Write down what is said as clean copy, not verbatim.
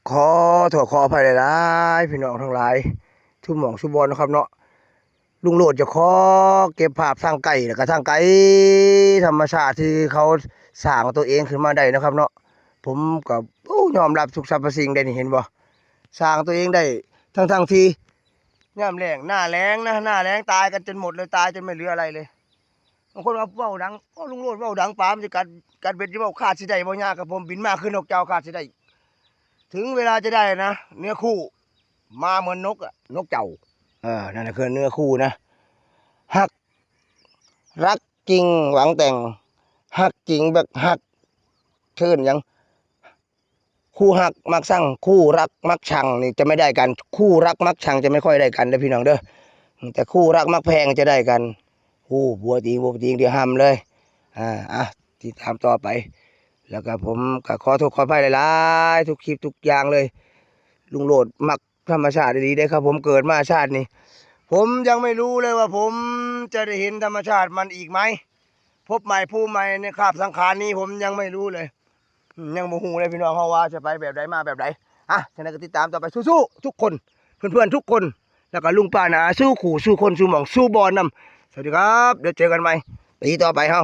ขอโทษขออภัยหลายๆพี่น้องทั้งหลายทุกหม่องทุกบอลนะครับเนาะลุงโลดจะขอเก็บภาพทางไกลแล้วก็ทางไกลธรรมชาติที่เขาสร้างตัวเองขึ้นมาได้นะครับเนาะผมก็ยอมรับทุกสรรพสิ่งได้นี่เห็นบ่สร้างตัวเองได้ทั้งที่ยามแล้งหน้าแล้งนะหน้าแล้งตายกันจนหมดเลยตายจนไม่เหลืออะไรเลยบางคนว่าเว้าดังลุงโลดเว้าดังปามสิกัดเบ็ดสิเว้าขาดสิได้บ่ยากกับผมบินมาคือนกเจ้าขาดสิได้ถึงเวลาจะได้นะเนื้อคู่มาเหมือนนกอะนกเจ้านั่นแหละคือเนื้อคู่นะฮักรักจริงหวังแต่งฮักจริงแบบฮักเทินยังคู่ฮักมักสั่งคู่รักมักชังนี่จะไม่ได้กันคู่รักมักชังจะไม่ค่อยได้กันนะพี่น้องเด้อแต่คู่รักมักแพงจะได้กันบัวจริงเดี๋ยวห้ามเลยติดตามต่อไปแล้วก็ผมก็ขอโทษขออภัยหลายๆทุกคลิปทุกอย่างเลยลุงโหลดมักธรรมชาติดีได้ครับผมเกิดมาชาตินี้ผมยังไม่รู้เลยว่าผมจะได้เห็นธรรมชาติมันอีกไหมพบใหม่ผู้ใหม่ในคราบสังขารนี้ผมยังไม่รู้เลยยังโมโหเลยพี่น้องเขาว่าจะไปแบบไหนมาแบบไหนฉะนั้นก็ติดตามต่อไปสู้ๆทุกคนเพื่อนๆทุกคนแล้วก็ลุงป้านาสู้ขู่สู้คนสู้หม่องสู้บอลนำสวัสดีครับเดี๋ยวเจอกันใหม่ปีต่อไปเฮา